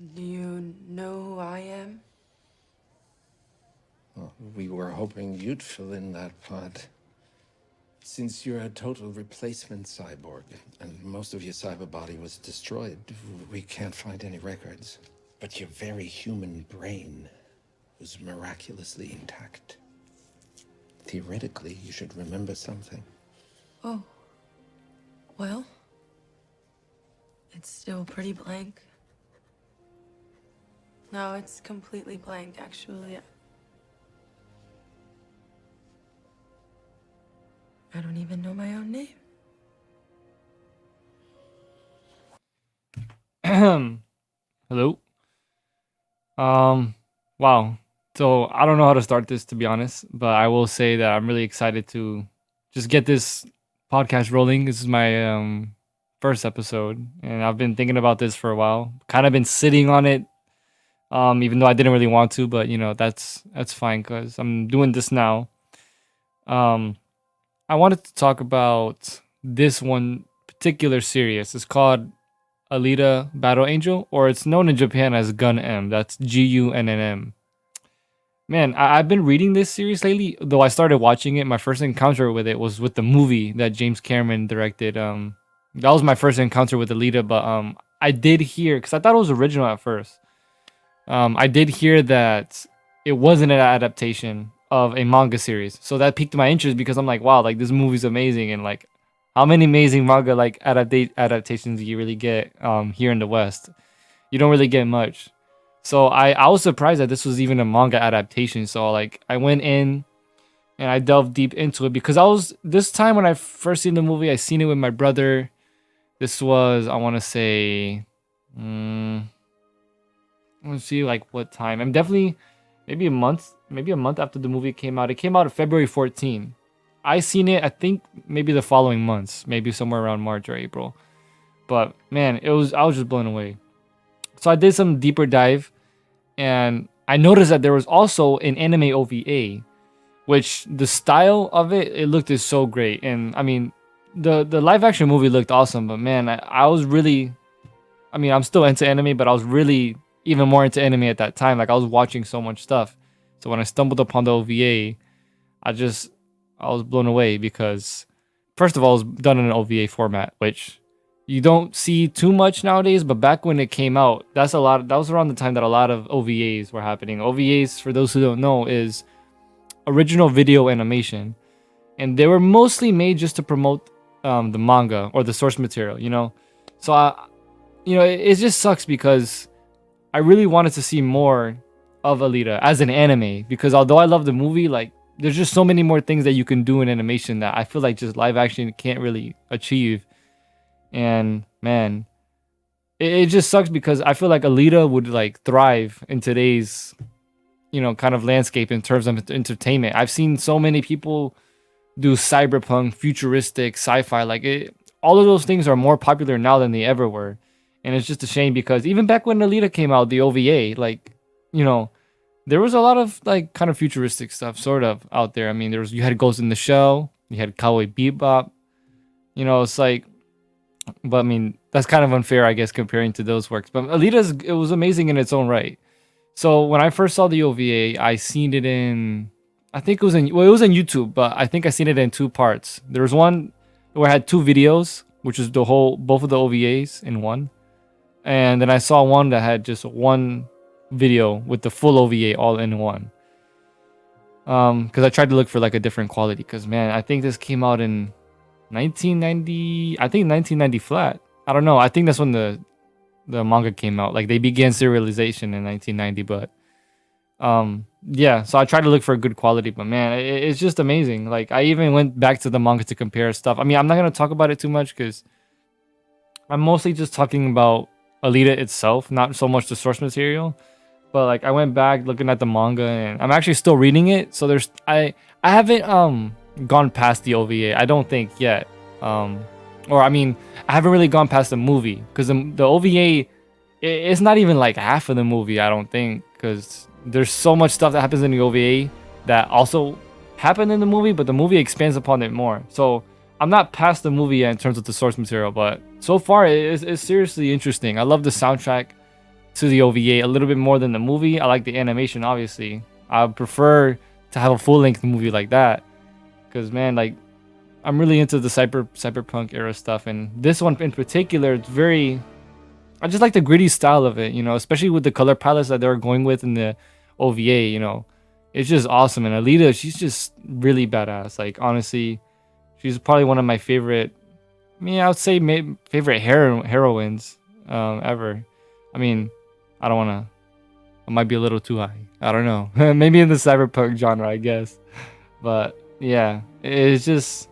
Do you know who I am? Well, we were hoping you'd fill in that part. Since you're a total replacement cyborg, and most of your cyber body was destroyed, we can't find any records. But your very human brain was miraculously intact. Theoretically, you should remember something. Oh, well, it's still pretty blank. No, it's completely blank, actually. I don't even know my own name. Hello. Um, wow. So I don't know how to start this, to be honest, but I will say that I'm really excited to just get this podcast rolling. This is my first episode, and I've been thinking about this for a while. Kind of been sitting on it, even though I didn't really want to, but that's fine because I'm doing this now. Um, I wanted to talk about this one particular series. It's called Alita Battle Angel, or it's known in Japan as Gun M. That's Gunnm. Man, I've been reading this series lately, though I started watching it. My first encounter with it was with the movie that James Cameron directed. That was my first encounter with Alita, but I did hear, because I thought it was original at first. I did hear that it wasn't an adaptation of a manga series, so that piqued my interest because I'm like, wow, like this movie's amazing, and like, how many amazing manga like adaptations do you really get here in the West? You don't really get much. So I was surprised that this was even a manga adaptation. So like I went in and I delved deep into it because I was this time when I first seen the movie, I seen it with my brother. This was, I want to say, let's see, like what time? I'm definitely maybe a month after the movie came out. It came out February 14. I seen it, I think maybe the following months, maybe somewhere around March or April. But man, I was just blown away. So I did some deeper dive, and I noticed that there was also an anime OVA, which the style of it looked is so great. And I mean, the live action movie looked awesome, but man, I was really, I mean, I'm still into anime, but I was really even more into anime at that time. Like I was watching so much stuff. So when I stumbled upon the OVA, I was blown away because first of all, it was done in an OVA format, which you don't see too much nowadays. But back when it came out, that's a lot. That was around the time that a lot of OVAs were happening. OVAs, for those who don't know, is original video animation, and they were mostly made just to promote the manga or the source material. So it just sucks because I really wanted to see more of Alita as an anime because although I love the movie, like there's just so many more things that you can do in animation that I feel like just live action can't really achieve. And man, it just sucks because I feel like Alita would like thrive in today's kind of landscape in terms of entertainment. I've seen so many people do cyberpunk, futuristic, sci-fi. Like all of those things are more popular now than they ever were, and it's just a shame because even back when Alita came out, the OVA, like you know, there was a lot of like kind of futuristic stuff sort of out there. I mean, you had Ghost in the Shell, you had Cowboy Bebop. It's like, but I mean, that's kind of unfair, I guess, comparing to those works. But it was amazing in its own right. So when I first saw the OVA, I seen it in, I think it was in YouTube, but I think I seen it in two parts. There was one where I had two videos, which is both of the OVAs in one, and then I saw one that had just one video with the full OVA all in one. Because I tried to look for like a different quality. Because man, I think this came out in 1990. I think 1990 flat. I don't know. I think that's when the manga came out. Like they began serialization in 1990, but yeah. So I tried to look for a good quality, but man, it's just amazing. Like I even went back to the manga to compare stuff. I mean, I'm not gonna talk about it too much because I'm mostly just talking about Alita itself, not so much the source material. But like I went back looking at the manga, and I'm actually still reading it. So I haven't gone past the OVA. I don't think yet. Or I mean, I haven't really gone past the movie because the OVA it's not even like half of the movie. I don't think because there's so much stuff that happens in the OVA that also happened in the movie, but the movie expands upon it more. So I'm not past the movie yet in terms of the source material, but so far it's seriously interesting. I love the soundtrack. to the OVA a little bit more than the movie. I like the animation, obviously. I would prefer to have a full length movie like that, because man, like I'm really into the cyberpunk era stuff, and this one in particular, it's very. I just like the gritty style of it, you know, especially with the color palettes that they're going with in the OVA. You know, it's just awesome. And Alita, she's just really badass. Like honestly, she's probably one of my favorite. I mean, I would say favorite heroines ever. I mean, I don't wanna. I might be a little too high. I don't know. Maybe in the cyberpunk genre, I guess. But yeah, it's just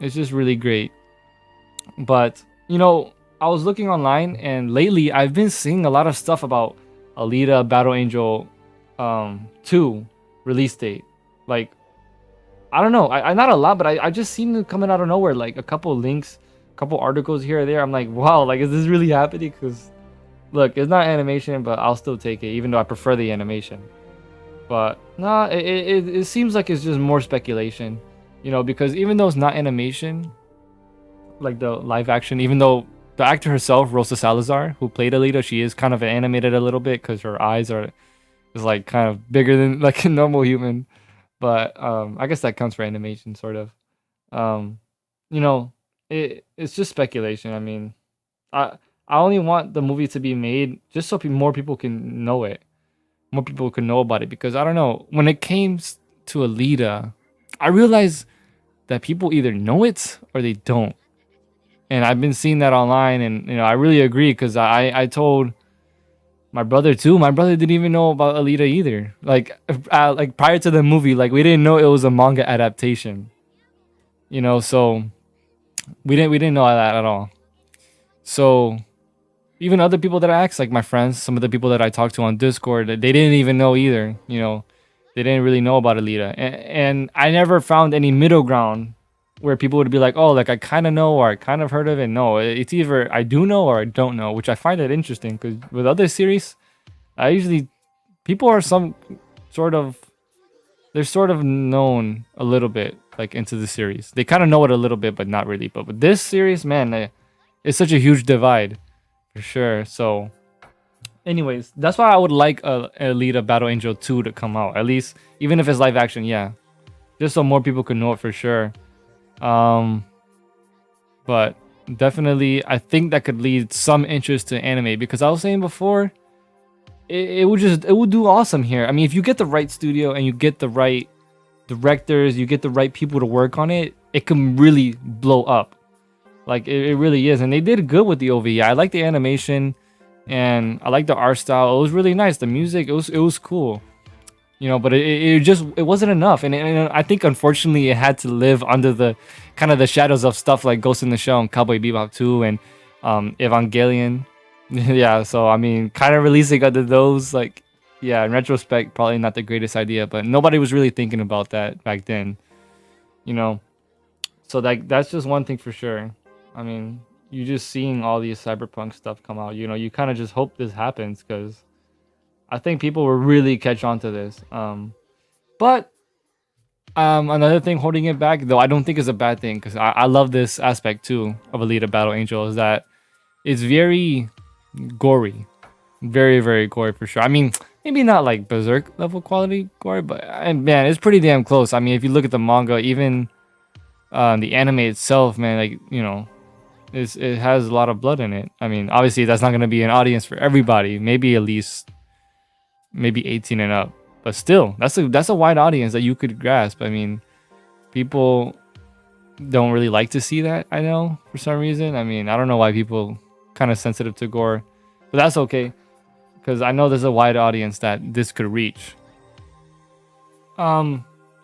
really great. But you know, I was looking online, and lately I've been seeing a lot of stuff about Alita Battle Angel 2 release date. Like, I don't know, I not a lot, but I just seen it coming out of nowhere, like a couple links, a couple articles here or there. I'm like, wow, like is this really happening? Because look, it's not animation, but I'll still take it, even though I prefer the animation. But nah, it seems like it's just more speculation, you know, because even though it's not animation, like the live action, even though the actor herself, Rosa Salazar, who played Alita, she is kind of animated a little bit because her eyes are is like kind of bigger than like a normal human. But I guess that counts for animation, sort of. Um, you know, it's just speculation. I mean, I only want the movie to be made just so more people can know it, more people can know about it. Because I don't know, when it came to Alita, I realized that people either know it or they don't. And I've been seeing that online, and you know, I really agree because I told my brother too. My brother didn't even know about Alita either. Like prior to the movie, like we didn't know it was a manga adaptation. You know, so we didn't know that at all. So even other people that I asked, like my friends, some of the people that I talked to on Discord, they didn't even know either. You know, they didn't really know about Alita, and I never found any middle ground where people would be like, oh, like I kind of know or I kind of heard of it. No, it's either I do know or I don't know, which I find it interesting because with other series, I usually people are some sort of they're sort of known a little bit like into the series. They kind of know it a little bit, but not really. But with this series, man, it's such a huge divide for sure. So, anyways, that's why I would like Alita Battle Angel 2 to come out, at least even if it's live action. Yeah, just so more people could know it for sure. But definitely, I think that could lead some interest to anime because I was saying before, it would do awesome here. I mean, if you get the right studio and you get the right directors, you get the right people to work on it, it can really blow up. Like it really is, and they did good with the OVA. I like the animation, and I like the art style. It was really nice. The music, it was cool. You know, but it wasn't enough, and I think unfortunately it had to live under the kind of the shadows of stuff like Ghost in the Shell and Cowboy Bebop 2 and Evangelion. Yeah, so I mean, kind of releasing under those, like, yeah, in retrospect, probably not the greatest idea, but nobody was really thinking about that back then, you know. So that's just one thing for sure. I mean, you just seeing all these cyberpunk stuff come out, you know, you kind of just hope this happens because I think people will really catch on to this. But another thing holding it back, though, I don't think is a bad thing because I love this aspect too of Alita Battle Angel is that it's very gory, very very gory for sure. I mean, maybe not like Berserk level quality gory, but man, it's pretty damn close. I mean, if you look at the manga, even the anime itself, man, like you know, it has a lot of blood in it. I mean, obviously that's not gonna be an audience for everybody. Maybe at least maybe 18 and up, but still, that's a wide audience that you could grasp. I mean, people don't really like to see that. I know for some reason. I mean, I don't know why people kind of sensitive to gore, but that's okay because I know there's a wide audience that this could reach.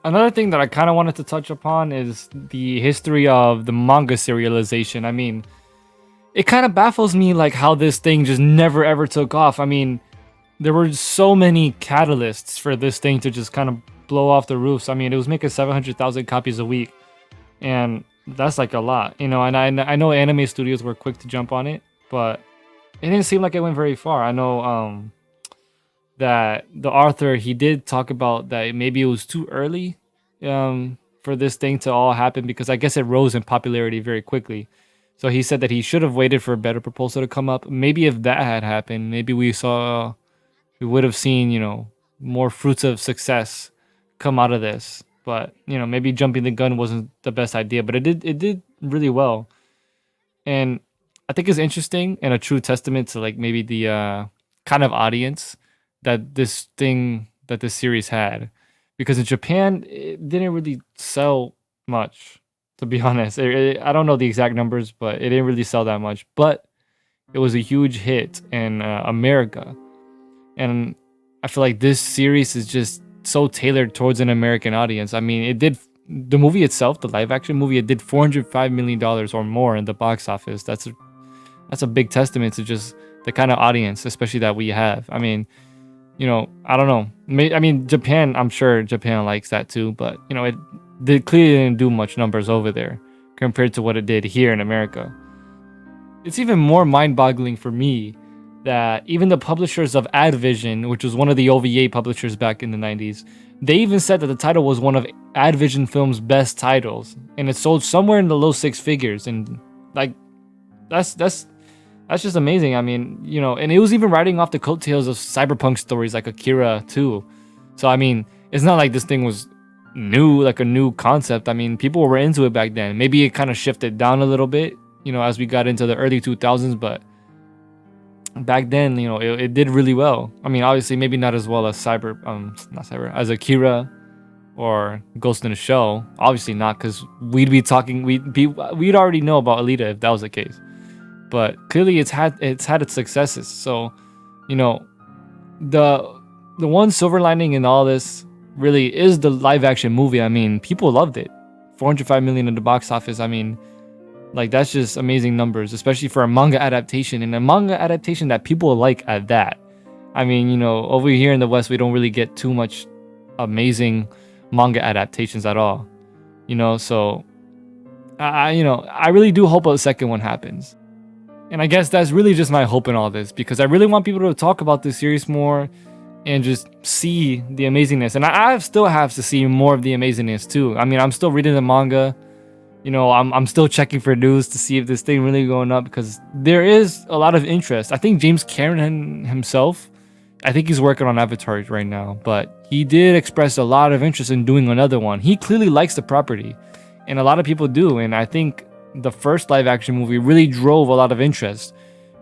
Another thing that I kind of wanted to touch upon is the history of the manga serialization. I mean, it kind of baffles me like how this thing just never ever took off. I mean, there were so many catalysts for this thing to just kind of blow off the roofs. I mean, it was making 700,000 copies a week, and that's like a lot, you know. And I know anime studios were quick to jump on it, but it didn't seem like it went very far. I know that the author, he did talk about that maybe it was too early for this thing to all happen because I guess it rose in popularity very quickly. So he said that he should have waited for a better proposal to come up. Maybe if that had happened, maybe we would have seen, more fruits of success come out of this. But, maybe jumping the gun wasn't the best idea, but it did really well. And I think it's interesting and a true testament to like maybe the kind of audience that this series had, because in Japan it didn't really sell much. To be honest, I don't know the exact numbers, but it didn't really sell that much. But it was a huge hit in America, and I feel like this series is just so tailored towards an American audience. I mean, it did the movie itself, the live action movie, it did $405 million or more in the box office. That's a big testament to just the kind of audience, especially that we have. I mean, I don't know. I mean, Japan, I'm sure Japan likes that too, but it clearly didn't do much numbers over there compared to what it did here in America. It's even more mind-boggling for me that even the publishers of Advision, which was one of the OVA publishers back in the 90s, they even said that the title was one of Advision Films' best titles, and it sold somewhere in the low six figures. And like, that's just amazing. I mean, and it was even riding off the coattails of cyberpunk stories like Akira too. So I mean, it's not like this thing was new, like a new concept. I mean, people were into it back then. Maybe it kind of shifted down a little bit, as we got into the early 2000s, but back then, it did really well. I mean, obviously, maybe not as well as as Akira or Ghost in the Shell. Obviously not, because we'd already know about Alita if that was the case. But clearly, it's had its successes. So, the one silver lining in all this really is the live action movie. I mean, people loved it. 405 million in the box office. I mean, like, that's just amazing numbers, especially for a manga adaptation, and a manga adaptation that people like at that. I mean, over here in the West, we don't really get too much amazing manga adaptations at all. So I really do hope a second one happens. And I guess that's really just my hope in all this, because I really want people to talk about this series more and just see the amazingness. And I still have to see more of the amazingness too. I mean, I'm still reading the manga. I'm still checking for news to see if this thing really going up, because there is a lot of interest. I think James Cameron himself, I think he's working on Avatar right now, but he did express a lot of interest in doing another one. He clearly likes the property, and a lot of people do. And I think the first live action movie really drove a lot of interest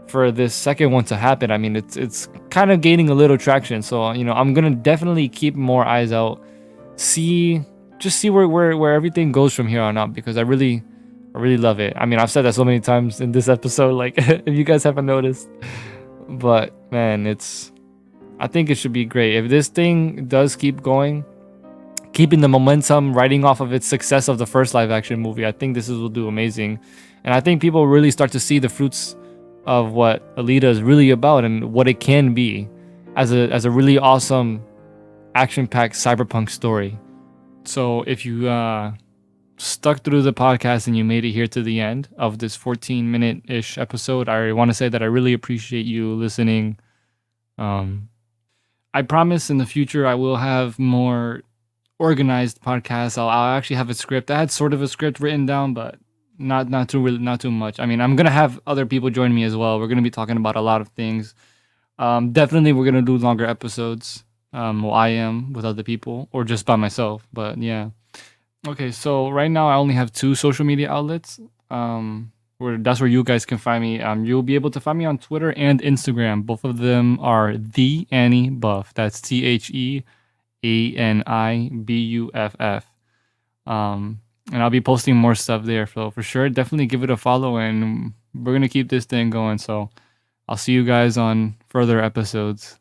for this second one to happen. I mean, it's kind of gaining a little traction. So, I'm gonna definitely keep more eyes out, see where everything goes from here on out, because I really love it. I mean, I've said that so many times in this episode, like, if you guys haven't noticed. But man, I think it should be great if this thing does keep going, keeping the momentum, riding off of its success of the first live action movie. I think will do amazing, and I think people really start to see the fruits of what Alita is really about and what it can be as a really awesome action-packed cyberpunk story. So if you stuck through the podcast and you made it here to the end of this 14-minute-ish episode, I want to say that I really appreciate you listening. I promise in the future I will have more organized podcasts. I'll actually have a script. I had sort of a script written down, but not too much. I mean, I'm gonna have other people join me as well. We're gonna be talking about a lot of things. Definitely, we're gonna do longer episodes. Well, I am with other people or just by myself. But yeah. Okay, so right now I only have 2 social media outlets. That's where you guys can find me. You'll be able to find me on Twitter and Instagram. Both of them are The Annie Buff. That's TheAniBuff. And I'll be posting more stuff there. So for sure, definitely give it a follow, and we're gonna keep this thing going. So I'll see you guys on further episodes.